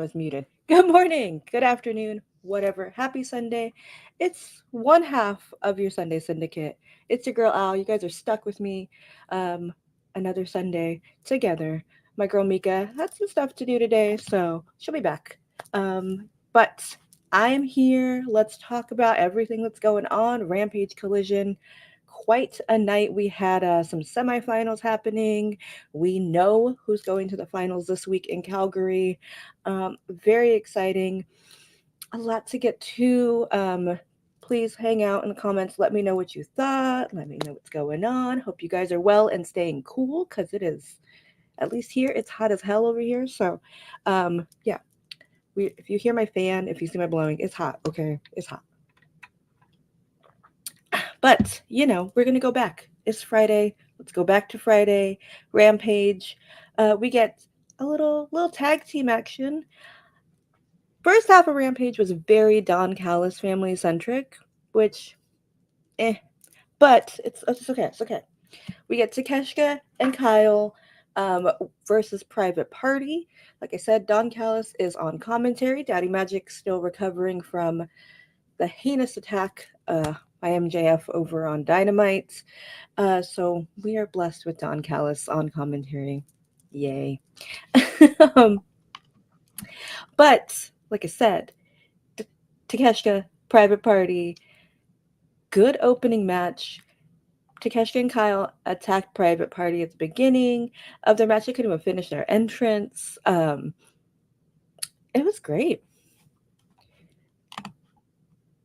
was muted. Good morning, good afternoon, whatever. Happy Sunday. It's one half of your Sunday Syndicate. It's your girl Al. You guys are stuck with me um, another Sunday together. My girl Mika had some stuff to do today, so she'll be back. But I'm here. Let's talk about everything that's going on. Rampage Collision. Quite a night. We had some semifinals happening. We know who's going to the finals this week in Calgary. Very exciting. A lot to get to. Please hang out in the comments. Let me know what you thought. Let me know what's going on. Hope you guys are well and staying cool because it is, at least here, it's hot as hell over here. So, yeah. If you hear my fan, if you see my blowing, it's hot. Okay, it's hot. But we're gonna go back. It's Friday. Let's go back to Friday. Rampage. We get a little tag team action. First half of Rampage was very Don Callis family centric, which, but it's okay. It's okay. We get Takeshita and Kyle versus Private Party. Like I said, Don Callis is on commentary. Daddy Magic still recovering from the heinous attack by MJF over on Dynamite. So we are blessed with Don Callis on commentary. Yay. um, but like I said, Takeshita, Private Party, good opening match. Takeshita and Kyle attacked Private Party at the beginning of their match. They couldn't even finish their entrance. It was great.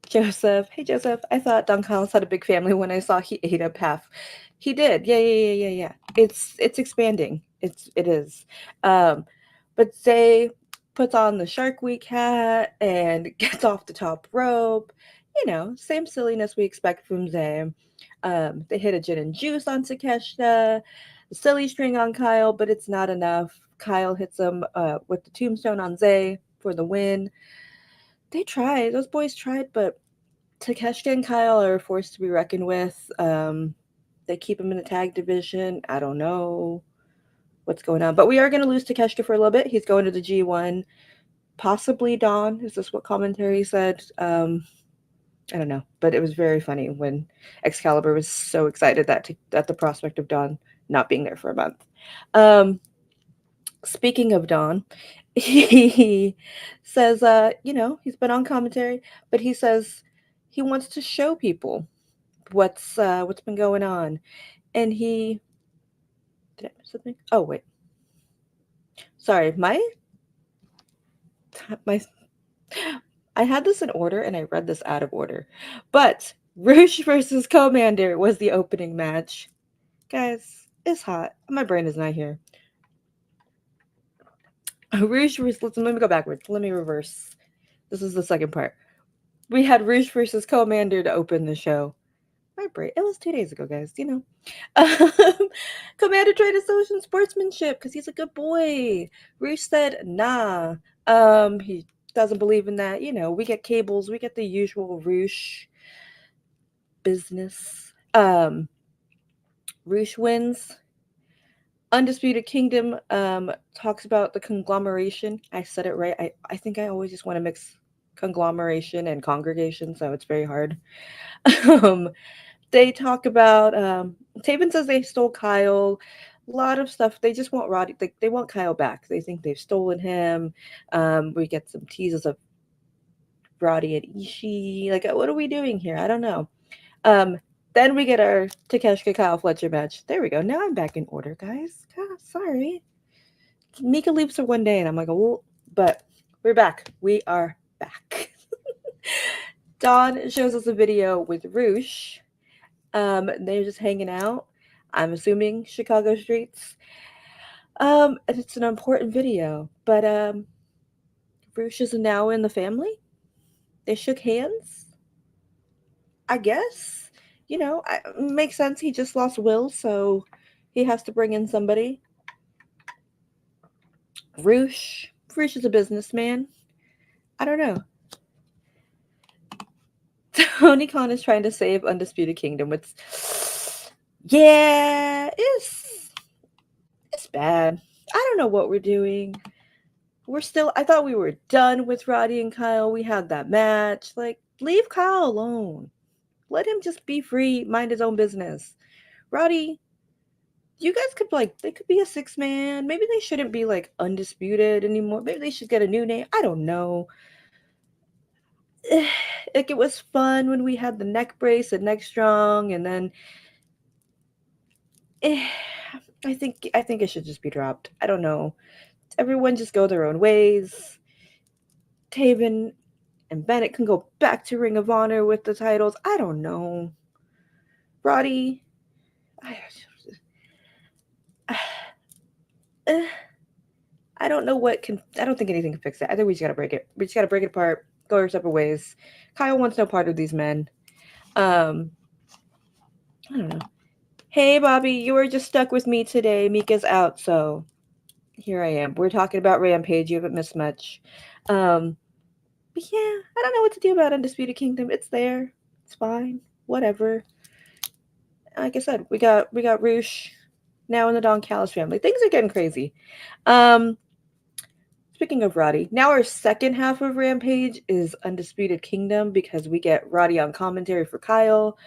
Joseph, hey Joseph, I thought Don Callis had a big family when I saw he ate up half. He did, yeah. It's expanding. It is. But Zay puts on the Shark Week hat and gets off the top rope. Same silliness we expect from Zay. They hit a gin and juice on Takeshita, the silly string on Kyle, but it's not enough. Kyle hits him with the tombstone on Zay for the win. They tried. Those boys tried, but Takeshita and Kyle are forced to be reckoned with. They keep him in the tag division. I don't know what's going on, but we are going to lose Takeshita for a little bit. He's going to the G1, possibly Dawn. Is this what commentary said? I don't know, but it was very funny when Excalibur was so excited at the prospect of Dawn not being there for a month. Speaking of Dawn, he says, he's been on commentary, but he says he wants to show people what's been going on, and did I miss something? Oh wait, sorry, my I had this in order and I read this out of order, but Roosh versus Commander was the opening match. Guys, it's hot. My brain is not here. Roosh versus. Let me go backwards. Let me reverse. This is the second part. We had Roosh versus Commander to open the show. My brain. It was 2 days ago, guys. Commander tried to show some sportsmanship because he's a good boy. Roosh said, "Nah." He doesn't believe in that. We get cables. We get the usual Roosh business. Roosh wins. Undisputed Kingdom talks about the conglomeration. I said it right. I think I always just want to mix conglomeration and congregation, so it's very hard. They talk about Taven says they stole Kyle. A lot of stuff. They just want Roddy. They want Kyle back. They think they've stolen him. We get some teases of Roddy and Ishii. Like, what are we doing here? I don't know. Then we get our Takeshita Kyle Fletcher match. There we go. Now I'm back in order, guys. God, sorry. Mika leaves for one day, and I'm like, oh, but we're back. We are back. Dawn shows us a video with Roosh. They're just hanging out. I'm assuming Chicago streets. It's an important video, but Roosh is now in the family. They shook hands. I guess. Makes sense. He just lost Will, so he has to bring in somebody. Roosh is a businessman. I don't know. Tony Khan is trying to save Undisputed Kingdom. It's bad. I don't know what we're doing. I thought we were done with Roddy and Kyle. We had that match. Like, leave Kyle alone. Let him just be free, mind his own business. Roddy, you guys could, like, they could be a 6-man. Maybe they shouldn't be, like, undisputed anymore. Maybe they should get a new name. I don't know. Like, it was fun when we had the neck brace and neck strong, and then I think it should just be dropped. I don't know. Everyone just go their own ways. Taven and Bennett can go back to Ring of Honor with the titles. I don't know. Roddy, I don't know what can. I don't think anything can fix it. I think we just gotta break it. We just gotta break it apart. Go our separate ways. Kyle wants no part of these men. I don't know. Hey, Bobby, you were just stuck with me today. Mika's out, so here I am. We're talking about Rampage. You haven't missed much. But yeah, I don't know what to do about Undisputed Kingdom. It's there. It's fine. Whatever. Like I said, we got Roosh now in the Don Callis family. Things are getting crazy. Speaking of Roddy, now our second half of Rampage is Undisputed Kingdom because we get Roddy on commentary for Kyle.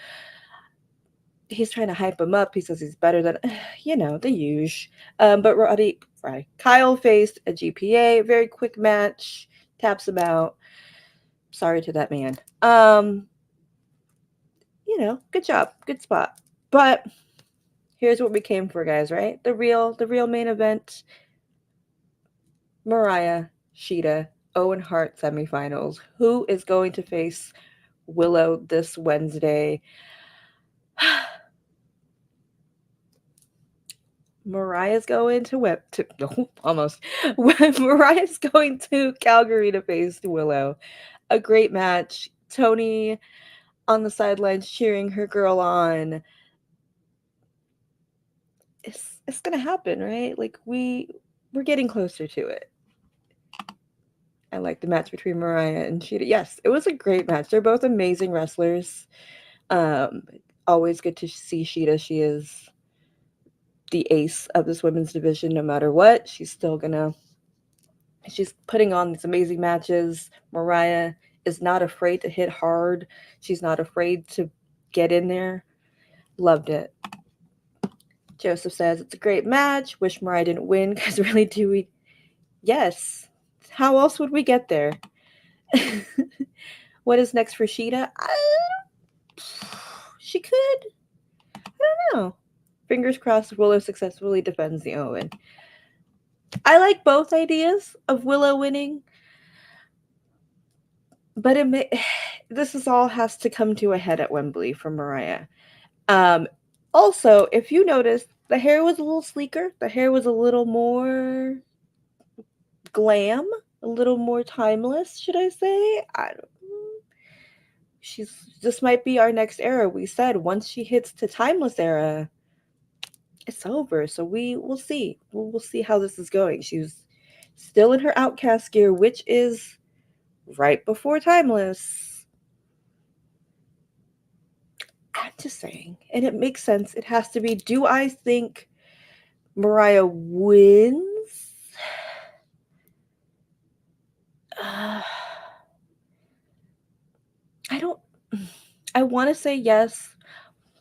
He's trying to hype him up. He says he's better than, the usual. But Kyle faced a GPA. Very quick match. Taps him out. Sorry to that man. Good job. Good spot. But here's what we came for, guys, right? The real main event. Mariah, Shida, Owen Hart semifinals. Who is going to face Willow this Wednesday? Mariah's going to almost. Mariah's going to Calgary to face Willow. A great match. Tony on the sidelines cheering her girl on. It's gonna happen, right? Like we're getting closer to it. I like the match between Mariah and Shida. Yes, it was a great match. They're both amazing wrestlers. Always good to see Shida. She is the ace of this women's division no matter what. She's putting on these amazing matches. Mariah is not afraid to hit hard. She's not afraid to get in there. Loved it. Joseph says, it's a great match. Wish Mariah didn't win because really do we... Yes. How else would we get there? What is next for Shida? She could. I don't know. Fingers crossed Willow successfully defends the Owen. I like both ideas of Willow winning, but this all has to come to a head at Wembley for Mariah. Also, if you noticed, the hair was a little sleeker. The hair was a little more glam, a little more timeless, should I say? This might be our next era. We said once she hits to timeless era, it's over. So we'll see. We'll see how this is going. She's still in her Outcast gear, which is right before timeless. I'm just saying. And it makes sense. It has to be. Do I think Mariah wins? I want to say yes,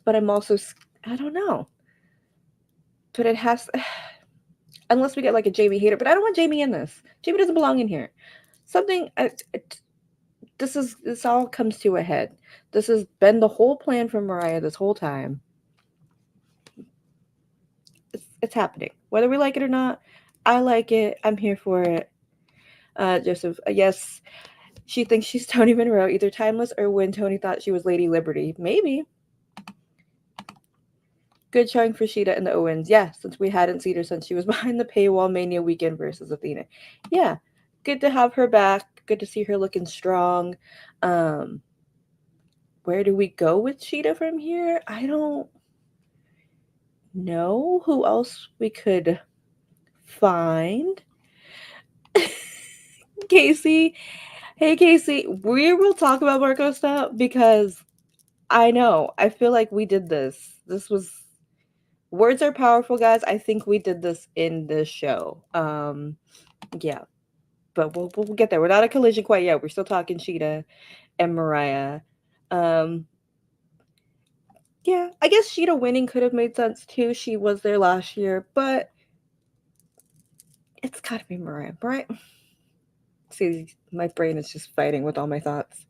but I'm also, I don't know. But it has, unless we get like a Jamie hater, but I don't want Jamie in this. Jamie doesn't belong in here. This all comes to a head. This has been the whole plan for Mariah this whole time. It's happening. Whether we like it or not, I like it. I'm here for it. Joseph, yes, she thinks she's Tony Monroe, either timeless or when Tony thought she was Lady Liberty. Maybe. Good showing for Shida and the Owens. Yeah, since we hadn't seen her since she was behind the paywall Mania weekend versus Athena. Yeah, good to have her back. Good to see her looking strong. Where do we go with Shida from here? I don't know who else we could find. Casey. Hey, Casey. We will talk about Marco stuff because I know. I feel like we did this. This was... Words are powerful, guys. I think we did this in this show. Yeah. but we'll get there. We're not at Collision quite yet. We're still talking Sheeta and Mariah. Um, yeah, I guess Sheeta winning could have made sense too. She was there last year, but it's gotta be Mariah, right? See, my brain is just fighting with all my thoughts.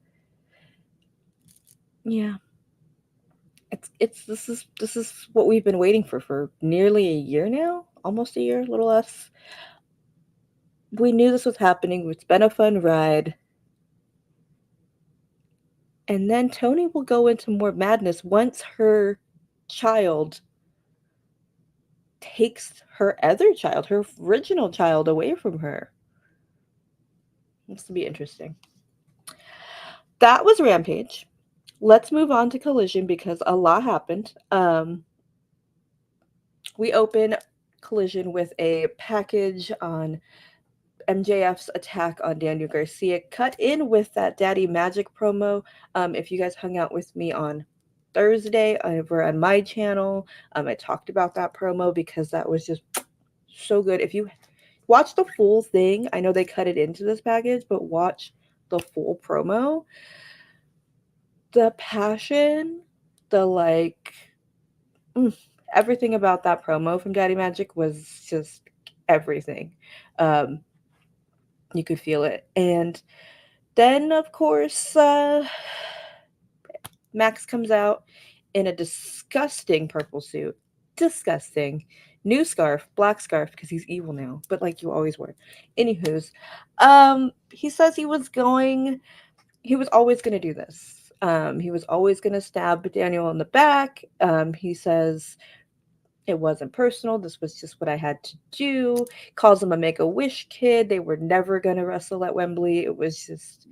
Yeah, it's this is what we've been waiting for nearly a year now, almost a year, a little less. We knew this was happening. It's been a fun ride. And then Tony will go into more madness once her child takes her other child, her original child, away from her. This will be interesting. That was Rampage. Let's move on to Collision because a lot happened. We open Collision with a package on MJF's attack on Daniel Garcia, cut in with that Daddy Magic promo. If you guys hung out with me on Thursday over on my channel, I talked about that promo because that was just so good. If you watch the full thing, I know they cut it into this package, but watch the full promo. The passion, the everything about that promo from Daddy Magic was just everything. You could feel it. And then, of course, Max comes out in a disgusting purple suit. Disgusting. New scarf, black scarf, because he's evil now, but like you always were. Anywho's, he says he was always going to do this. He was always going to stab Daniel in the back. He says it wasn't personal. This was just what I had to do. Calls him a Make-A-Wish kid. They were never going to wrestle at Wembley. It was just,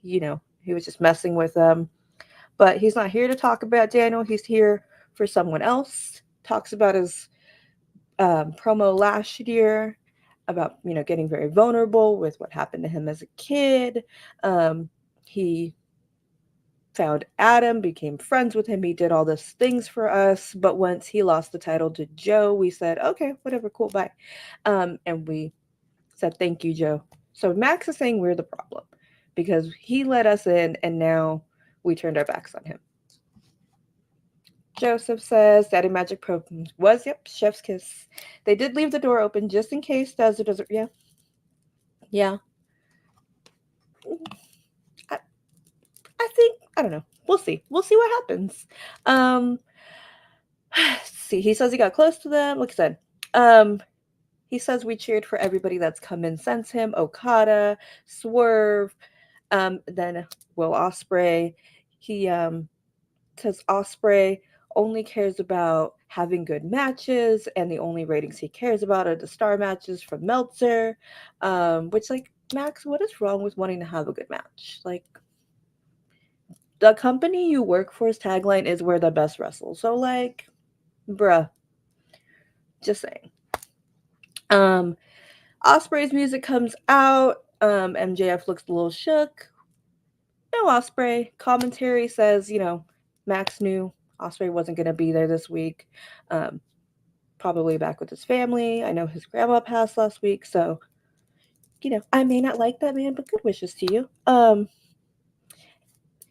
he was just messing with them. But he's not here to talk about Daniel. He's here for someone else. Talks about his promo last year about, getting very vulnerable with what happened to him as a kid. He found Adam, became friends with him. He did all these things for us. But once he lost the title to Joe, we said, okay, whatever, cool, bye. And we said, thank you, Joe. So Max is saying we're the problem because he let us in and now we turned our backs on him. Joseph says Daddy Magic Pro was, chef's kiss. They did leave the door open just in case does or doesn't. Yeah. Yeah. I think, I don't know. We'll see. We'll see what happens. See, he says he got close to them. Like I said, he says we cheered for everybody that's come in since him. Okada, Swerve, then Will Ospreay. He says Ospreay only cares about having good matches, and the only ratings he cares about are the star matches from Meltzer. Which, like, Max, what is wrong with wanting to have a good match? Like, the company you work for's tagline is "We're the best wrestle." So, like, bruh, just saying. Ospreay's music comes out. MJF looks a little shook. No Ospreay. Commentary says, Max knew Ospreay wasn't going to be there this week. Probably back with his family. I know his grandma passed last week, so, I may not like that man, but good wishes to you.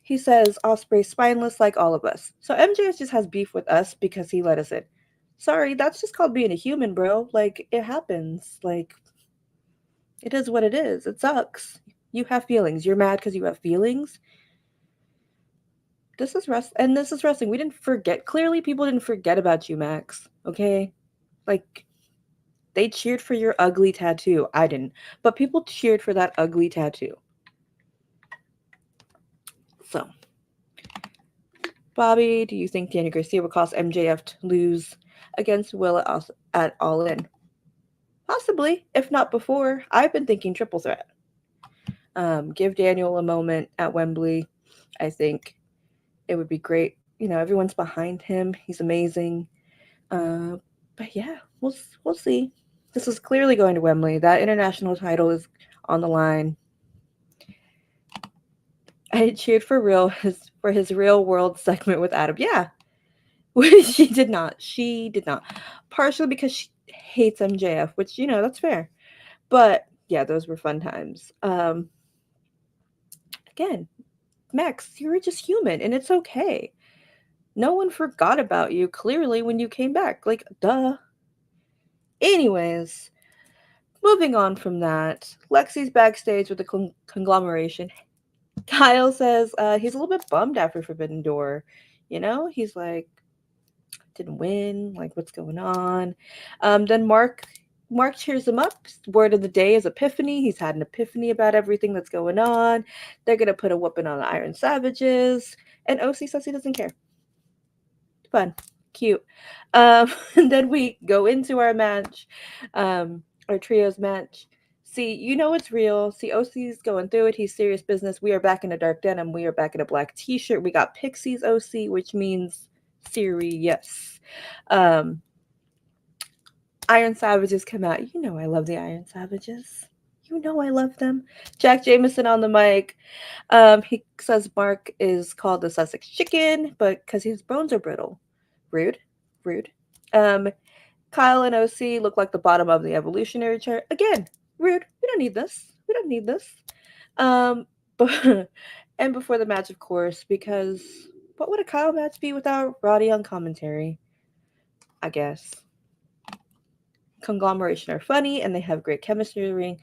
He says Ospreay's spineless like all of us. So MJF just has beef with us because he let us in. Sorry, that's just called being a human, bro. Like, it happens. Like, it is what it is. It sucks. You have feelings. You're mad because you have feelings. This is wrestling. We didn't forget. Clearly, people didn't forget about you, Max. Okay? Like, they cheered for your ugly tattoo. I didn't. But people cheered for that ugly tattoo. So, Bobby, do you think Daniel Garcia will cause MJF to lose against Will at All In? Possibly, if not before. I've been thinking triple threat. Give Daniel a moment at Wembley. I think it would be great. Everyone's behind him. He's amazing. But yeah, we'll see. This is clearly going to Wembley. That international title is on the line. I cheered for his real world segment with Adam. Yeah. She did not. Partially because she hates MJF, which, that's fair. But yeah, those were fun times. Again, Max, you're just human and it's okay. No one forgot about you clearly when you came back. Like, duh. Anyways, moving on from that, Lexi's backstage with the conglomeration. Kyle says he's a little bit bummed after Forbidden Door. You know, he's like, didn't win. Like, what's going on? Then Mark cheers him up. Word of the day is Epiphany. He's had an epiphany about everything that's going on. They're gonna put a whooping on the Iron Savages, and OC says he doesn't care. Fun, cute. And then we go into our match, our trios match. See, you know it's real. See, OC's going through it. He's serious business. We are back in a dark denim. We are back in a black t-shirt. We got Pixie's OC, which means serious. Um, Iron Savages come out. You know I love the Iron Savages. You know I love them. Jack Jameson on the mic. He says Mark is called the Sussex Chicken, but because his bones are brittle. Rude. Rude. Um, Kyle and OC look like the bottom of the evolutionary chart. Again, rude. We don't need this. We don't need this. But and before the match, of course, because what would a Kyle match be without Roddy on commentary? I guess. Conglomeration are funny and they have great chemistry in the ring.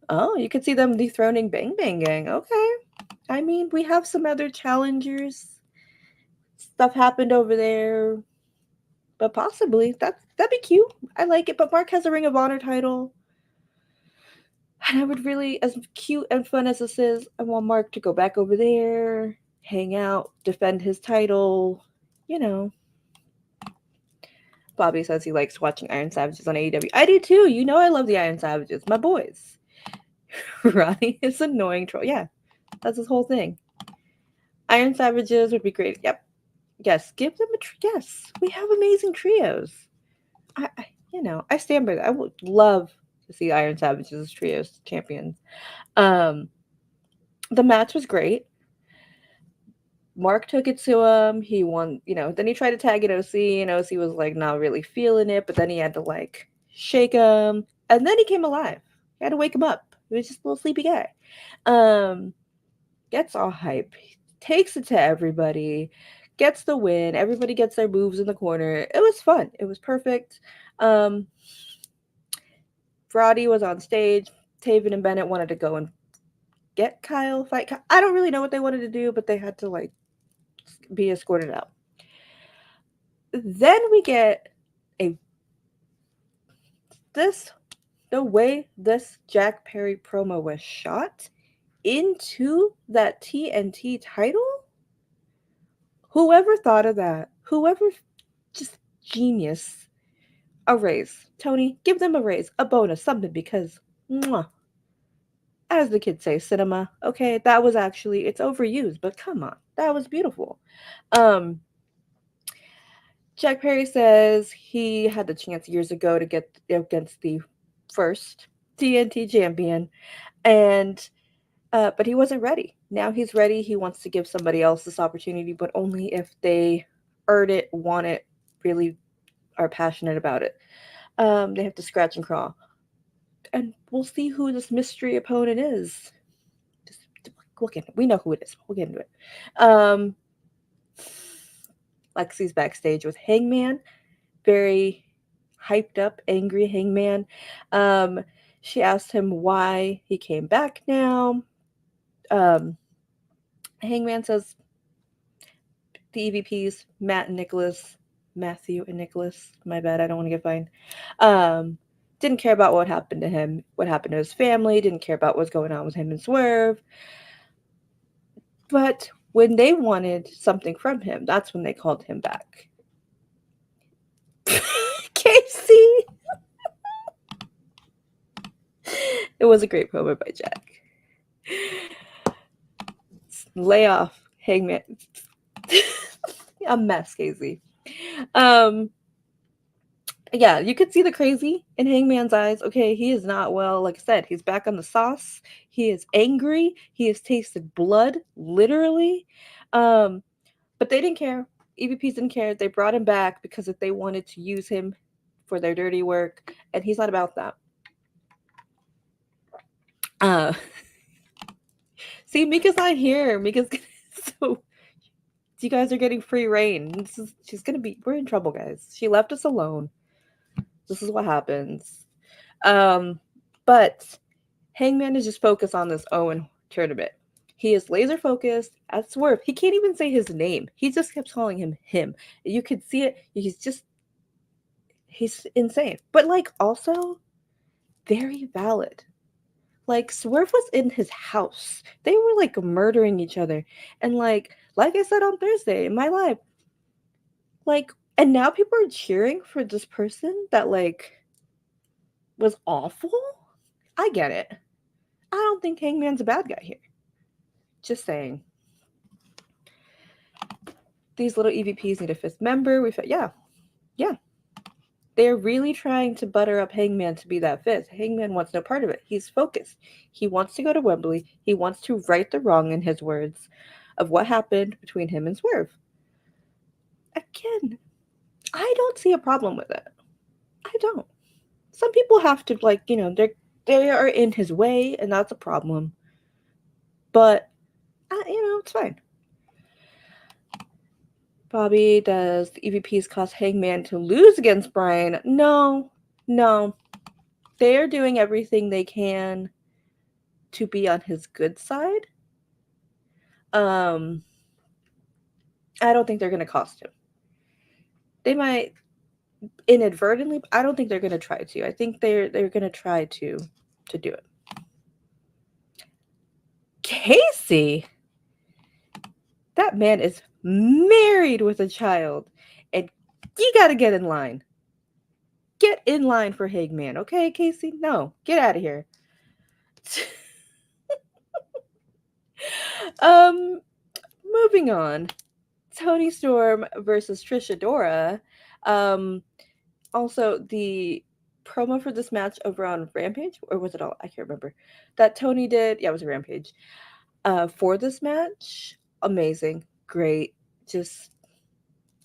Oh, you could see them dethroning Bang Bang Gang. Okay. I mean, we have some other challengers. Stuff happened over there. But possibly. That'd be cute. I like it. But Mark has a Ring of Honor title. And I would really, as cute and fun as this is, I want Mark to go back over there, hang out, defend his title. You know. Bobby says he likes watching Iron Savages on AEW. I do too. You know I love the Iron Savages. My boys. Ronnie is annoying troll. Yeah, that's his whole thing. Iron Savages would be great. Yep. Yes, give them a yes. We have amazing trios. I stand by that. I would love to see Iron Savages as trios champions. The match was great. Mark took it to him. He won, then he tried to tag it OC, and OC was like not really feeling it, but then he had to like shake him, and then he came alive. He had to wake him up. He was just a little sleepy guy. Gets all hype, takes it to everybody, gets the win. Everybody gets their moves in the corner. It was fun. It was perfect. Roddy was on stage. Taven and Bennett wanted to go and get Kyle, fight Kyle. I don't really know what they wanted to do, but they had to like be escorted out. Then we get the way this Jack Perry promo was shot into that TNT title. Whoever thought of that? Whoever, just genius. A raise. Tony, give them a raise, a bonus, something, because, mwah, as the kids say, cinema. Okay, that was actually, it's overused, but come on, that was beautiful. Jack Perry says he had the chance years ago to get against the first TNT champion, and but he wasn't ready. Now he's ready. He wants to give somebody else this opportunity, but only if they earn it, want it, really are passionate about it. They have to scratch and crawl. And we'll see who this mystery opponent is. We'll get it. We know who it is. We'll get into it. Lexi's backstage with Hangman. Very hyped up, angry Hangman. She asked him why he came back now. Hangman says the EVPs, Matthew and Nicholas, my bad, I don't want to get fined, didn't care about what happened to him, what happened to his family, didn't care about what's going on with him and Swerve. But when they wanted something from him, that's when they called him back. Casey! It was a great promo by Jack. Lay off, Hangman. A mess, Casey. Yeah, you could see the crazy in Hangman's eyes. Okay, he is not well. Like I said, he's back on the sauce. He is angry. He has tasted blood, literally. But they didn't care. EVPs didn't care. They brought him back because if they wanted to use him for their dirty work, and he's not about that. Uh, see, Mika's not here. Mika's so you guys are getting free reign. She's gonna be. We're in trouble, guys. She left us alone. This is what happens. But Hangman is just focused on this Owen tournament. He is laser focused at Swerve. He can't even say his name. He just kept calling him. You could see it. He's insane. But like also very valid. Like Swerve was in his house. They were like murdering each other. And like I said on Thursday in my live, like and now people are cheering for this person that like was awful. I get it. I don't think Hangman's a bad guy here. Just saying. These little EVPs need a fifth member. Yeah. They're really trying to butter up Hangman to be that fifth. Hangman wants no part of it. He's focused. He wants to go to Wembley. He wants to right the wrong, in his words, of what happened between him and Swerve. Again, I don't see a problem with it. I don't. Some people have to they are in his way, and that's a problem. But it's fine. Bobby, does the EVPs cause Hangman to lose against Bryan? No. They are doing everything they can to be on his good side. I don't think they're going to cost him. They might inadvertently. I don't think they're going to try to. I think they're going to try to do it. Casey, that man is married with a child, and you got to get in line. Get in line for Hangman, okay, Casey? No, get out of here. Moving on. Toni Storm versus Trish Adora. Also, the promo for this match over on Rampage, or was it all? I can't remember. That Toni did. Yeah, it was a Rampage. For this match, amazing, great, just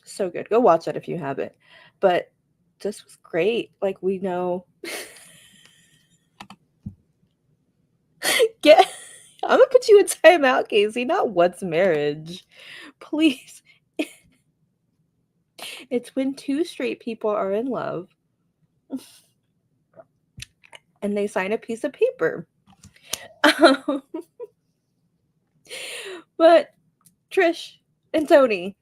so good. Go watch that if you haven't. But this was great. Like we know. I'm gonna put you in timeout, Casey. Not what's marriage, please. It's when two straight people are in love and they sign a piece of paper. But Trish and Toni.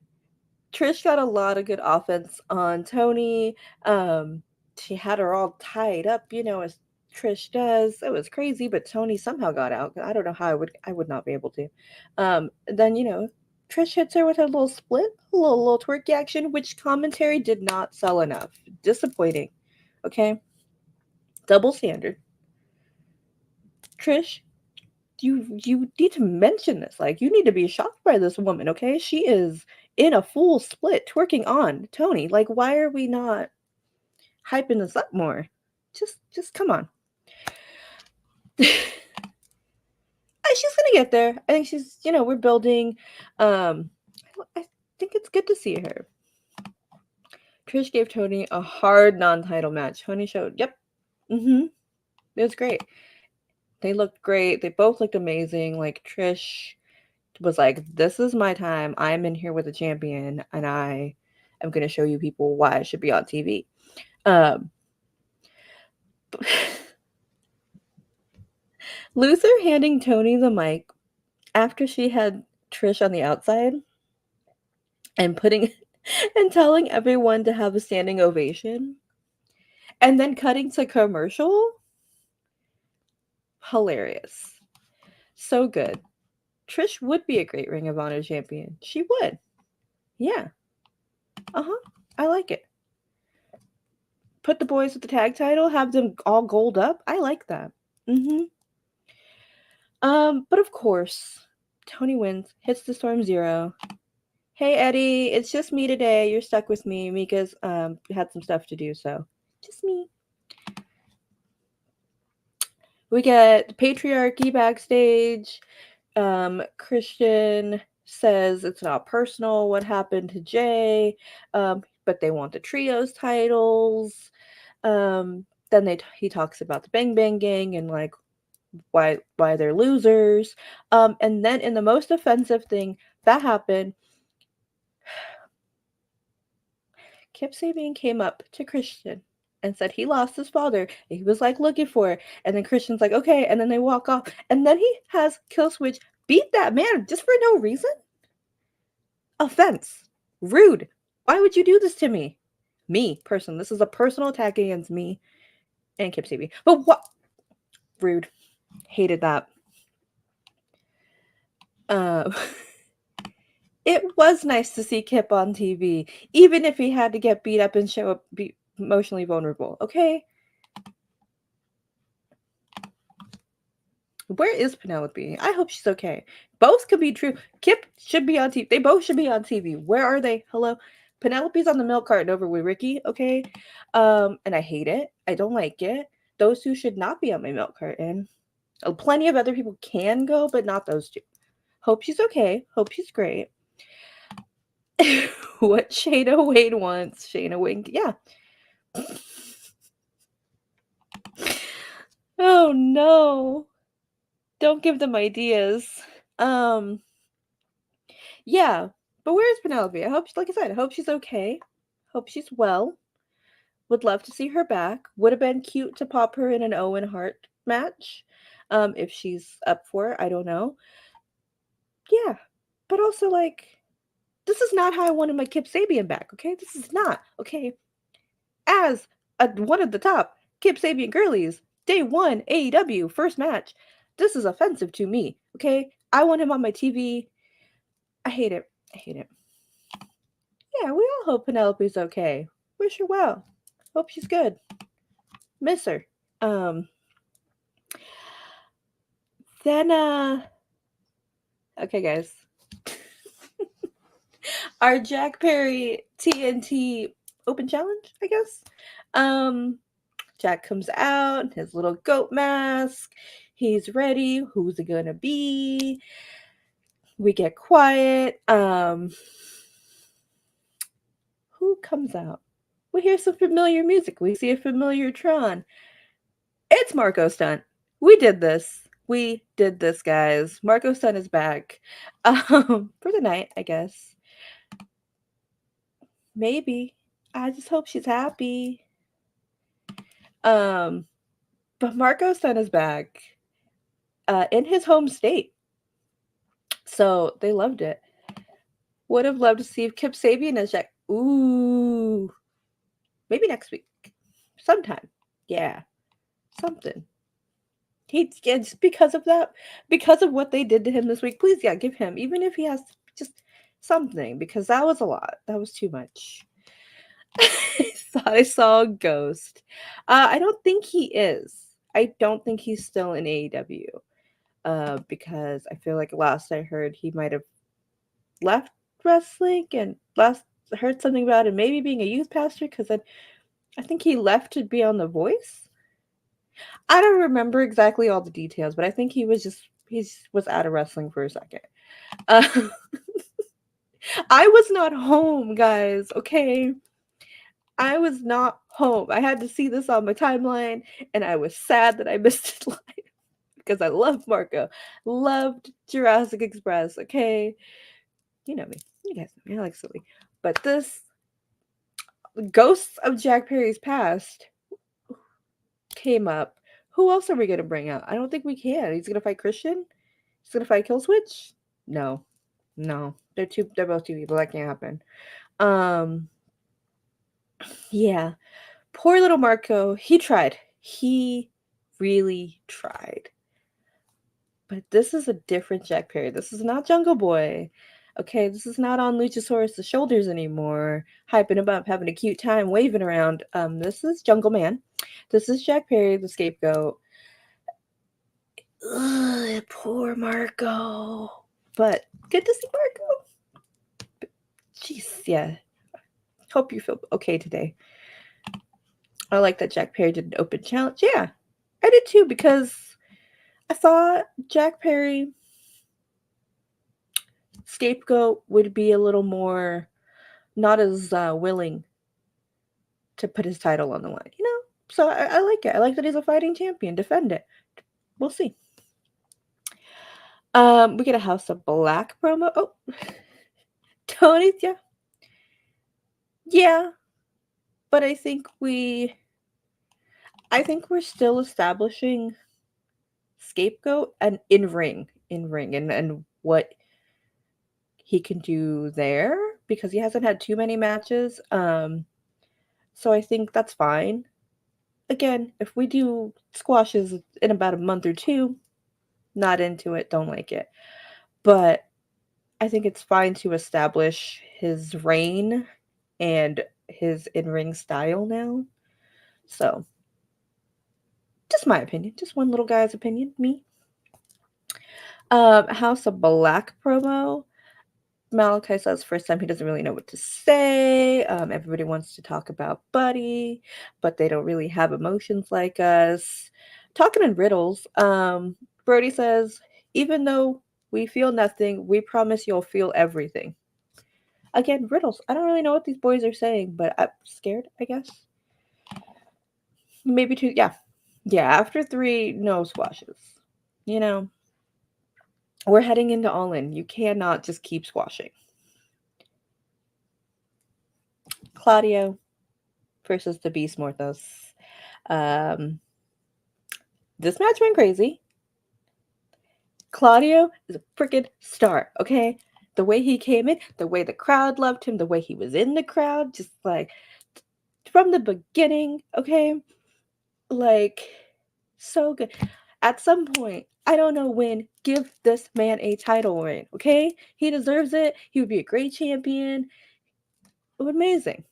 Trish got a lot of good offense on Toni. She had her all tied up, as Trish does. It was crazy, but Toni somehow got out. I don't know how I would not be able to. Then Trish hits her with a little split, a little twerky action, which commentary did not sell enough. Disappointing. Okay? Double standard. Trish, you need to mention this. Like, you need to be shocked by this woman, okay? She is in a full split twerking on Toni. Like, why are we not hyping this up more? Just come on. She's gonna get there. I think she's, we're building. I think it's good to see her. Trish gave Toni a hard non-title match. Toni showed, yep. It was great. They looked great. They both looked amazing. Like, Trish was like, this is my time. I'm in here with a champion, and I am going to show you people why I should be on TV. Luther handing Toni the mic after she had Trish on the outside and telling everyone to have a standing ovation, and then cutting to commercial. Hilarious. So good. Trish would be a great Ring of Honor champion. She would. Yeah. I like it. Put the boys with the tag title, have them all gold up. I like that. But of course, Toni wins, hits the Storm Zero. Hey Eddie, it's just me today. You're stuck with me. Mika's had some stuff to do, so just me. We get patriarchy backstage. Christian says it's not personal what happened to Jay, but they want the trios titles. Then he talks about the Bang Bang Gang and like why they're losers. And then in the most offensive thing that happened, Kip Sabian came up to Christian and said he lost his father. And he was like looking for it. And then Christian's like, okay. And then they walk off. And then he has Killswitch beat that man just for no reason. Offense. Rude. Why would you do this to me? Me, person. This is a personal attack against me and Kip Sabian. But what? Rude. Hated that. Uh, it was nice to see Kip on TV, even if he had to get beat up and show up be emotionally vulnerable. Okay? Where is Penelope? I hope she's okay. Both could be true. Kip should be on TV. They both should be on TV. Where are they? Hello? Penelope's on the milk carton over with Ricky, okay? And I hate it. I don't like it. Those two should not be on my milk carton. Plenty of other people can go, but not those two. Hope she's okay. Hope she's great. What Shayna Wade wants. Shayna Wade. Yeah. Oh no. Don't give them ideas. Yeah. But where's Penelope? I hope, like I said, I hope she's okay. Hope she's well. Would love to see her back. Would have been cute to pop her in an Owen Hart match. If she's up for it, I don't know. Yeah. But also, like, this is not how I wanted my Kip Sabian back, okay? This is not, okay? As one of the top Kip Sabian girlies, day one, AEW, first match. This is offensive to me, okay? I want him on my TV. I hate it. I hate it. Yeah, we all hope Penelope's okay. Wish her well. Hope she's good. Miss her. Then okay guys. Our Jack Perry TNT Open Challenge, I guess. Jack comes out, his little goat mask. He's ready. Who's it gonna be? We get quiet. Who comes out? We hear some familiar music. We see a familiar Tron. It's Marco Stunt. We did this. We did this, guys. Marco Stunt is back. For the night, I guess. Maybe. I just hope she's happy. But Marco Stunt is back. In his home state. So they loved it. Would have loved to see if Kip Sabian is Jack. Ooh. Maybe next week. Sometime. Yeah. Something. Just because of that, because of what they did to him this week, please, yeah, give him, even if he has just something, because that was a lot. That was too much. I thought I saw a ghost. I don't think he is. I don't think he's still in AEW. Because I feel like last I heard he might have left wrestling, and last I heard something about him maybe being a youth pastor, because then I think he left to be on The Voice. I don't remember exactly all the details, but I think he was out of wrestling for a second. I was not home, guys, okay? I was not home. I had to see this on my timeline, and I was sad that I missed it live because I loved Marco. Loved Jurassic Express, okay? You know me. You guys know me. I like silly. But this Ghosts of Jack Perry's Past came up. Who else are we going to bring out? I don't think we can. He's going to fight Christian? He's going to fight Killswitch? No. They're both two people. That can't happen. Yeah. Poor little Marco. He tried. He really tried. But this is a different Jack Perry. This is not Jungle Boy. Okay, this is not on Luchasaurus' shoulders anymore, hyping him up, having a cute time, waving around. This is Jungle Man. This is Jack Perry, the scapegoat. Ugh, poor Marco. But good to see Marco. Jeez, yeah. Hope you feel okay today. I like that Jack Perry did an open challenge. Yeah, I did too, because I thought Jack Perry scapegoat would be a little more not as willing to put his title on the line, you know? So I like it. I like that he's a fighting champion. Defend it. We'll see. We get a House of Black promo. Oh, Tony, yeah, but I think we're still establishing Scapegoat and in ring, and what he can do there because he hasn't had too many matches. So I think that's fine. Again, if we do squashes in about a month or two, not into it, don't like it. But I think it's fine to establish his reign and his in-ring style now. So, just my opinion. Just one little guy's opinion. Me. House of Black promo. Malachi says first time he doesn't really know what to say. Everybody wants to talk about Buddy, but they don't really have emotions like us. Talking in riddles. Brody says, even though we feel nothing, we promise you'll feel everything. Again, riddles. I don't really know what these boys are saying, but I'm scared, I guess. Maybe two. Yeah. Yeah, after 3, no squashes. You know, we're heading into All In. You cannot just keep squashing. Claudio versus the Beast Morthos. This match went crazy. Claudio is a freaking star, okay? The way he came in, the way the crowd loved him, the way he was in the crowd, just like from the beginning, okay? Like, so good. At some point, I don't know when, give this man a title reign, okay? He deserves it. He would be a great champion. Amazing.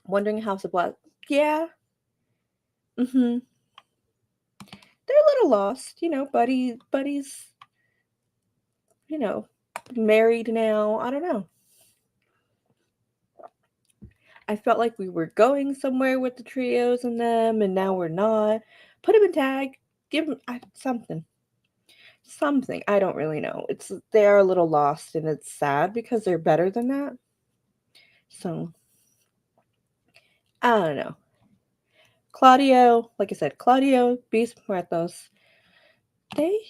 Wondering House of Black. Yeah. Mm-hmm. They're a little lost, you know. Buddy's, you know, married now. I don't know. I felt like we were going somewhere with the trios and them, and now we're not. Put him in tag. Give him something. Something. I don't really know. They are a little lost, and it's sad because they're better than that. So I don't know. Claudio, like I said, Claudio, Beast Muertos. They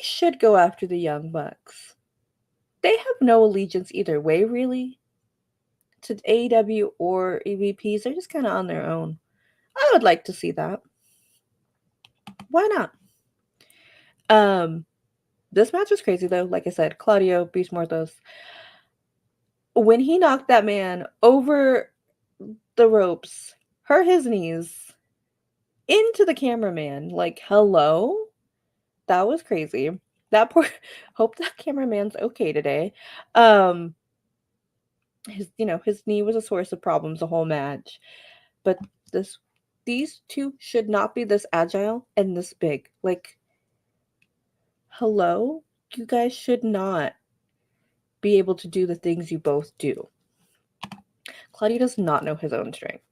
should go after the Young Bucks. They have no allegiance either way, really, to AEW or EVPs. They're just kind of on their own. I would like to see that. Why not? This match was crazy though. Like I said, Claudio, Beast Muertos. When he knocked that man over the ropes, hurt his knees into the cameraman. Like, hello? That was crazy. That poor hope that cameraman's okay today. His knee was a source of problems the whole match. But these two should not be this agile and this big. Like, hello? You guys should not be able to do the things you both do. Claudio does not know his own strength.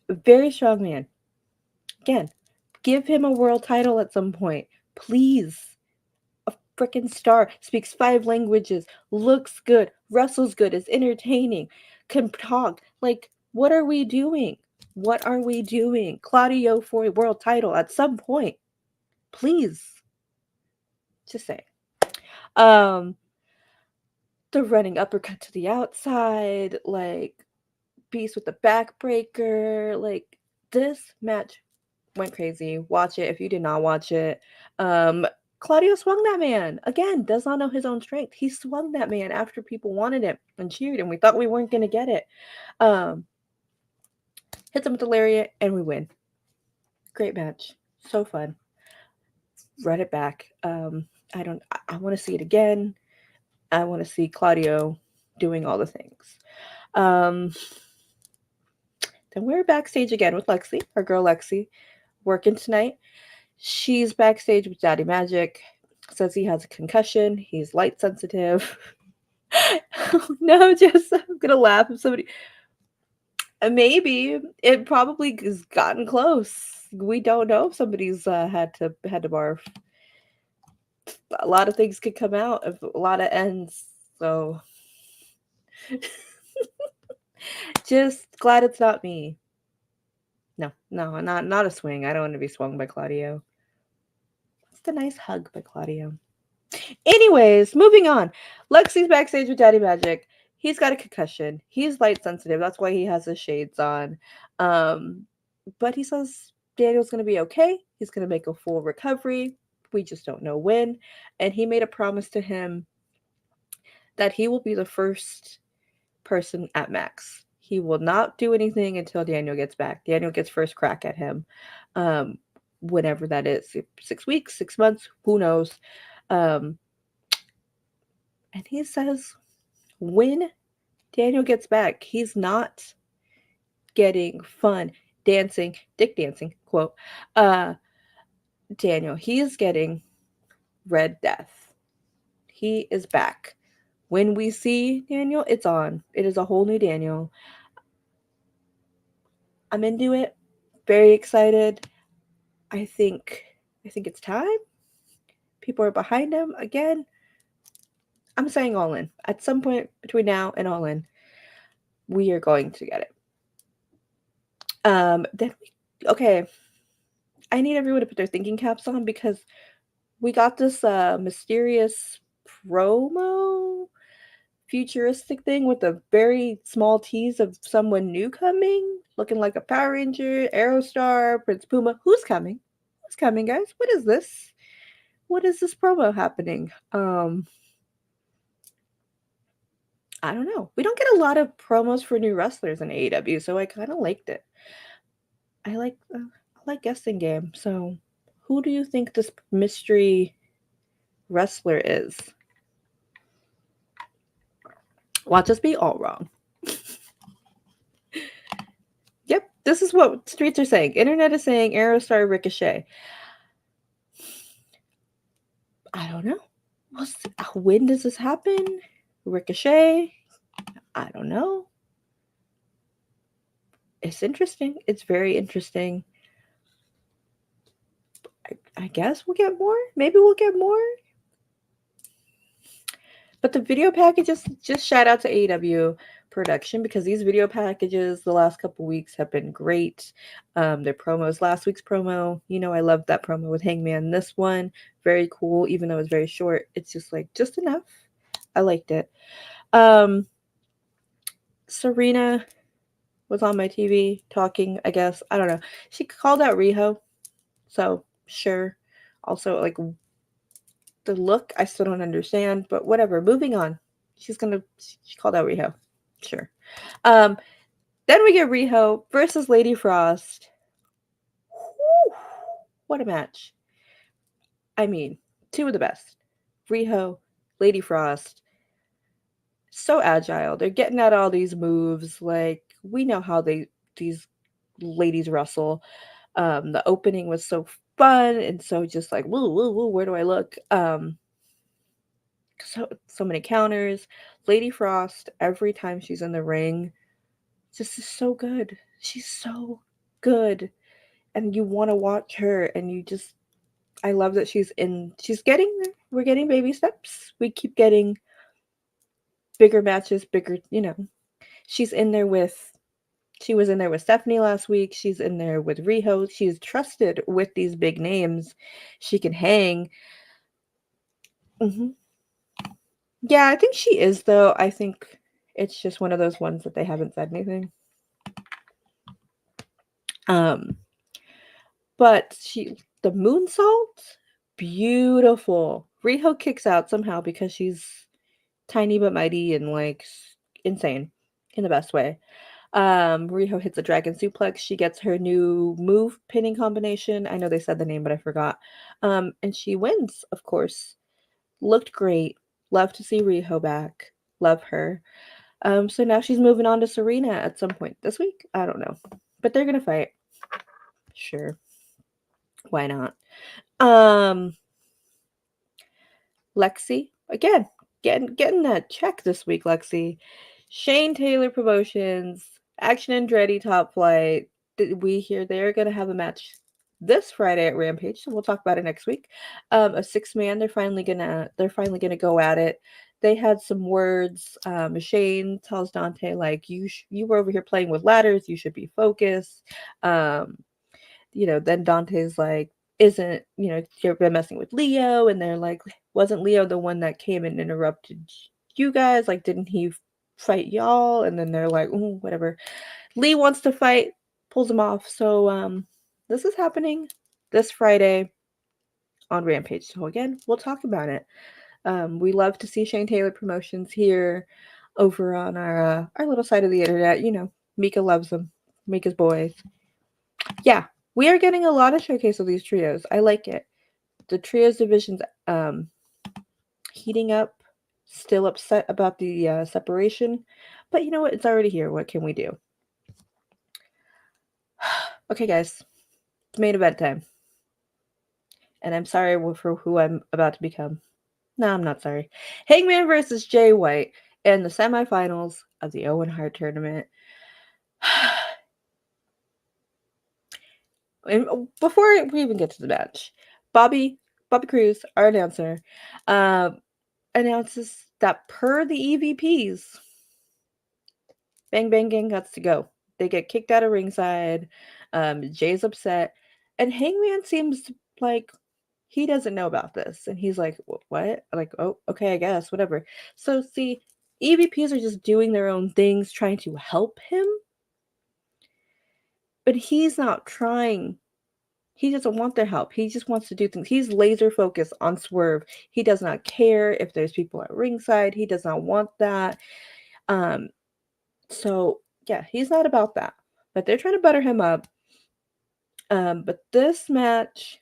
Very strong man. Again, give him a world title at some point. Please. A freaking star. Speaks 5 languages. Looks good. Wrestles good. Is entertaining. Can talk. Like, what are we doing? What are we doing? Claudio for a world title at some point. Please. Just say. The running uppercut to the outside, like Beast with the backbreaker, like this match went crazy. Watch it if you did not watch it. Claudio swung that man. Again, does not know his own strength. He swung that man after people wanted it and cheered, and we thought we weren't gonna get it. Hits him with the lariat, and we win. Great match. So fun. Run it back. I want to see it again. I want to see Claudio doing all the things. Then we're backstage again with Lexi, our girl Lexi, working tonight. She's backstage with Daddy Magic. Says he has a concussion. He's light sensitive. No, just I'm gonna laugh if somebody. Maybe it probably has gotten close. We don't know if somebody's had to barf. A lot of things could come out of a lot of ends. So just glad it's not me. No, no, not a swing. I don't want to be swung by Claudio. It's a nice hug by Claudio. Anyways, moving on. Lexi's backstage with Daddy Magic. He's got a concussion. He's light sensitive. That's why he has his shades on. Um, but he says Daniel's going to be okay. He's going to make a full recovery. We just don't know when. And he made a promise to him that he will be the first person at Max. He will not do anything until Daniel gets back. Daniel gets first crack at him, um, whenever that is. 6 weeks, 6 months, who knows? Um, and he says when Daniel gets back, he's not getting fun dancing, dick dancing, quote, uh, Daniel. He is getting Red Death. He is back. When we see Daniel, it's on. It is a whole new Daniel. I'm into it. Very excited. I think it's time. People are behind him again. I'm saying All In. At some point between now and All In, we are going to get it. Okay. I need everyone to put their thinking caps on because we got this mysterious promo futuristic thing with a very small tease of someone new coming, looking like a Power Ranger, Aerostar, Prince Puma. Who's coming? Who's coming, guys? What is this? What is this promo happening? I don't know. We don't get a lot of promos for new wrestlers in AEW, so I kind of liked it. I like guessing game. So, who do you think this mystery wrestler is? Watch us be all wrong. Yep, this is what streets are saying. Internet is saying Aerostar Ricochet. I don't know. When does this happen? Ricochet? I don't know. It's interesting. It's very interesting. I guess we'll get more. Maybe we'll get more. But the video packages, just shout out to AEW production because these video packages the last couple weeks have been great. Their promos, last week's promo, I loved that promo with Hangman. This one, very cool, even though it's very short. It's just just enough. I liked it. Serena was on my TV talking, I guess. I don't know. She called out Riho. So, sure. Also, the look, I still don't understand, but whatever. Moving on. She called out Riho. Sure. Then we get Riho versus Lady Frost. Whew, what a match. I mean, two of the best. Riho, Lady Frost. So agile. They're getting at all these moves. We know how these ladies wrestle. The opening was so fun and so just woo, woo, woo, where do I look? So many counters. Lady Frost, every time she's in the ring, just is so good. She's so good. And you want to watch her and I love that she's getting there. We're getting baby steps. We keep getting bigger matches, bigger, she's in there she was in there with Stephanie last week. She's in there with Riho. She's trusted with these big names. She can hang. Mm-hmm. Yeah, I think she is, though. I think it's just one of those ones that they haven't said anything. But the moonsault, beautiful. Riho kicks out somehow because she's tiny but mighty and insane in the best way. Riho hits a dragon suplex. She gets her new move pinning combination. I know they said the name, but I forgot. And she wins, of course. Looked great. Love to see Riho back. Love her. So now she's moving on to Serena at some point this week. I don't know. But they're gonna fight. Sure. Why not? Lexi, again, getting that check this week, Lexi. Shane Taylor Promotions, Action Andretti Top Flight. We hear they're gonna have a match this Friday at Rampage, so we'll talk about it next week. A 6-man, they're finally gonna go at it. they had some words. Shane tells Dante like, you were over here playing with ladders. You should be focused. Um, then Dante's like, isn't, you've been messing with Leo, and they're like, wasn't Leo the one that came and interrupted you guys? Like, didn't he fight y'all? And then they're like, ooh, whatever. Lee wants to fight, pulls him off. So this is happening this Friday on Rampage. So again, we'll talk about it. We love to see Shane Taylor Promotions here over on our little side of the internet. Mika loves them. Mika's boys. Yeah, we are getting a lot of showcase of these trios. I like it. The trios division's heating up. Still upset about the separation, but you know what? It's already here. What can we do? Okay, guys, it's main event time, and I'm sorry for who I'm about to become. No, I'm not sorry. Hangman versus Jay White in the semifinals of the Owen Hart tournament. And before we even get to the match, Bobby Cruz, our announcer, announces that per the EVPs, Bang Bang Gang has to go. They get kicked out of ringside. Jay's upset, and Hangman seems like he doesn't know about this, and he's like, "What?" Like, "Oh, okay, I guess, whatever." So, see, EVPs are just doing their own things, trying to help him, but he's not trying. He doesn't want their help. He just wants to do things. He's laser focused on Swerve. He does not care if there's people at ringside. He does not want that. Um, so yeah, he's not about that. But they're trying to butter him up. But this match,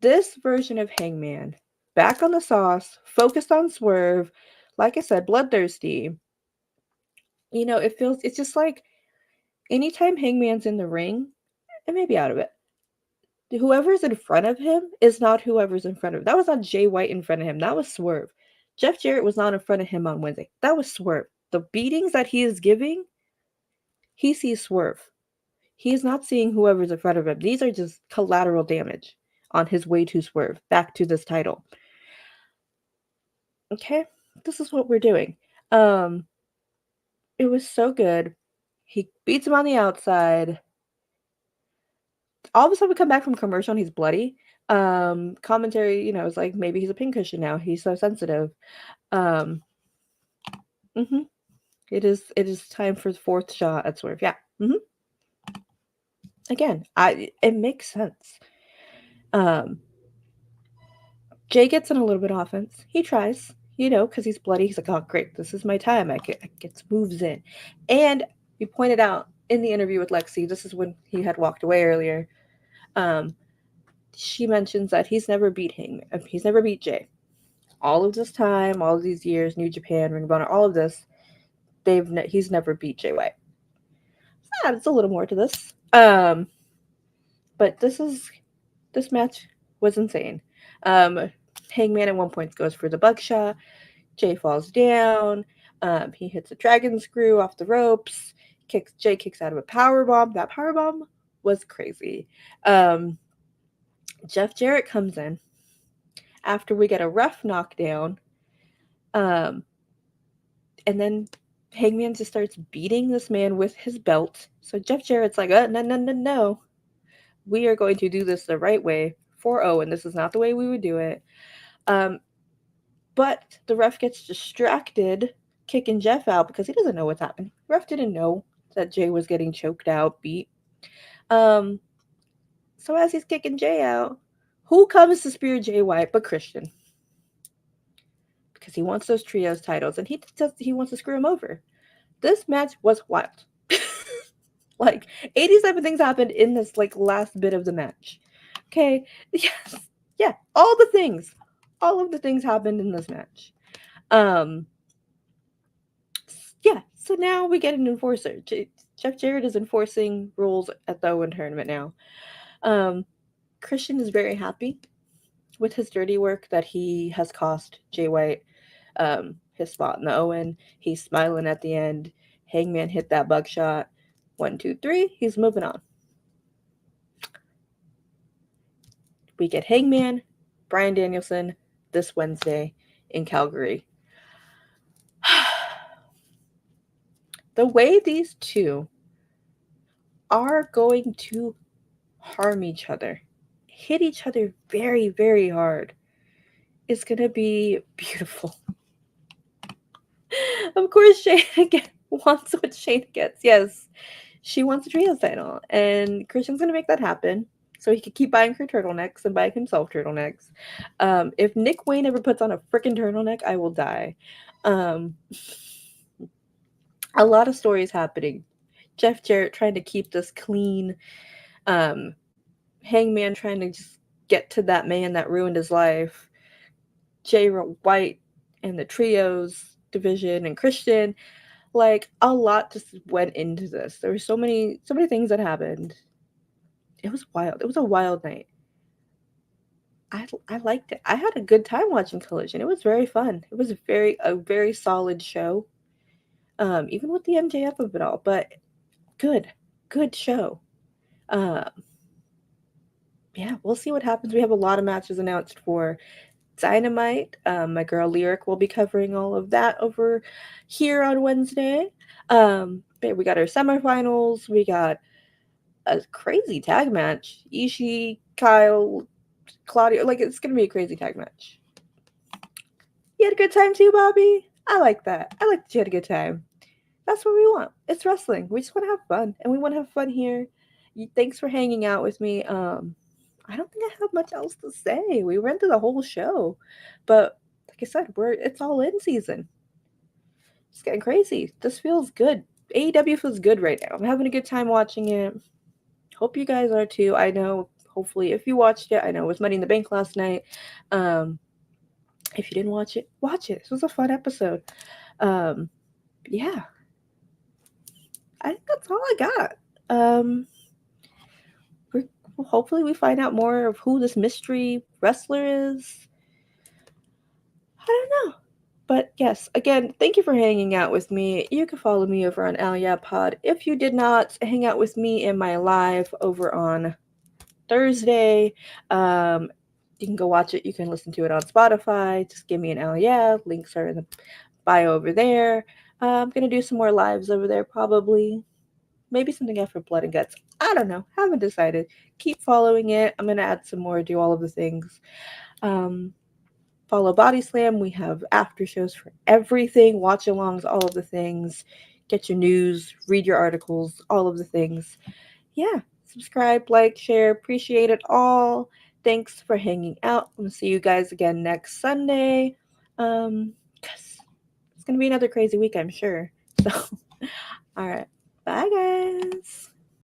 this version of Hangman, back on the sauce, focused on Swerve, like I said, bloodthirsty. It's just like anytime Hangman's in the ring, and maybe out of it, whoever's in front of him is not whoever's in front of him. That was not Jay White in front of him. That was Swerve. Jeff Jarrett was not in front of him on Wednesday. That was Swerve. The beatings that he is giving, he sees Swerve. He is not seeing whoever's in front of him. These are just collateral damage on his way to Swerve, back to this title. Okay? This is what we're doing. It was so good. He beats him on the outside. All of a sudden we come back from commercial and he's bloody. Commentary, is like, maybe he's a pincushion now. He's so sensitive. Um, mm-hmm. It is time for the fourth shot at Swerve. Yeah. Mm-hmm. Again, it makes sense. Jay gets in a little bit of offense. He tries, because he's bloody. He's like, oh, great, this is my time. I get moves in. And we pointed out in the interview with Lexi, this is when he had walked away earlier. She mentions that he's never beat Hangman. He's never beat Jay. All of this time, all of these years, New Japan, Ring of Honor, all of this, he's never beat Jay White. So it's a little more to this. But this match was insane. Hangman at one point goes for the buckshot. Jay falls down. He hits a dragon screw off the ropes. Jay kicks out of a powerbomb. That powerbomb was crazy. Jeff Jarrett comes in after we get a ref knockdown. And then Hangman just starts beating this man with his belt. So Jeff Jarrett's like, no. We are going to do this the right way for Owen. This is not the way we would do it. But the ref gets distracted, kicking Jeff out because he doesn't know what's happening. The ref didn't know that Jay was getting choked out, beat. So as he's kicking Jay out, who comes to spear Jay White but Christian? Because he wants those trios titles, and he wants to screw him over. This match was wild. Like 87 things happened in this last bit of the match. Okay, yes, yeah, all of the things happened in this match. Yeah, so now we get an enforcer. Jeff Jarrett is enforcing rules at the Owen tournament now. Christian is very happy with his dirty work that he has cost Jay White his spot in the Owen. He's smiling at the end. Hangman hit that buckshot. 1, 2, 3. He's moving on. We get Hangman, Bryan Danielson this Wednesday in Calgary. the way these two are going to harm each other, hit each other very, very hard, is going to be beautiful. Of course, Shayna wants what Shayna gets. Yes, she wants a trios title, and Christian's going to make that happen. So he could keep buying her turtlenecks and buying himself turtlenecks. If Nick Wayne ever puts on a freaking turtleneck, I will die. A lot of stories happening. Jeff Jarrett trying to keep this clean. Hangman trying to just get to that man that ruined his life. Jay White and the trios division and Christian. Like, a lot just went into this. There were so many things that happened. It was wild. It was a wild night. I liked it. I had a good time watching Collision. It was very fun. It was a very solid show. Even with the MJF of it all, but good show. Yeah, we'll see what happens. We have a lot of matches announced for Dynamite. My girl Lyric will be covering all of that over here on Wednesday. We got our semifinals. We got a crazy tag match. Ishii, Kyle, Claudio. Like, it's gonna be a crazy tag match. You had a good time too, Bobby? I like that. I like that you had a good time. That's what we want. It's wrestling. We just want to have fun, and we want to have fun here. Thanks for hanging out with me. I don't think I have much else to say. We went through the whole show, but like I said, it's all in season. It's getting crazy. This feels good. AEW feels good right now. I'm having a good time watching it. Hope you guys are too. I know. Hopefully, if you watched it, I know it was Money in the Bank last night. If you didn't watch it, watch it. This was a fun episode. Yeah. I think that's all I got. Hopefully we find out more of who this mystery wrestler is. I don't know. But yes, again, thank you for hanging out with me. You can follow me over on Pod. If you did not hang out with me in my live over on Thursday, you can go watch it. You can listen to it on Spotify. Just give me an Links are in the bio over there. I'm going to do some more lives over there probably. Maybe something after Blood and Guts. I don't know. Haven't decided. Keep following it. I'm going to add some more, do all of the things. Follow Body Slam. We have after shows for everything, watch alongs, all of the things. Get your news, read your articles, all of the things. Yeah. Subscribe, like, share. Appreciate it all. Thanks for hanging out. I'm going to see you guys again next Sunday. It's going to be another crazy week, I'm sure. So, all right. Bye, guys.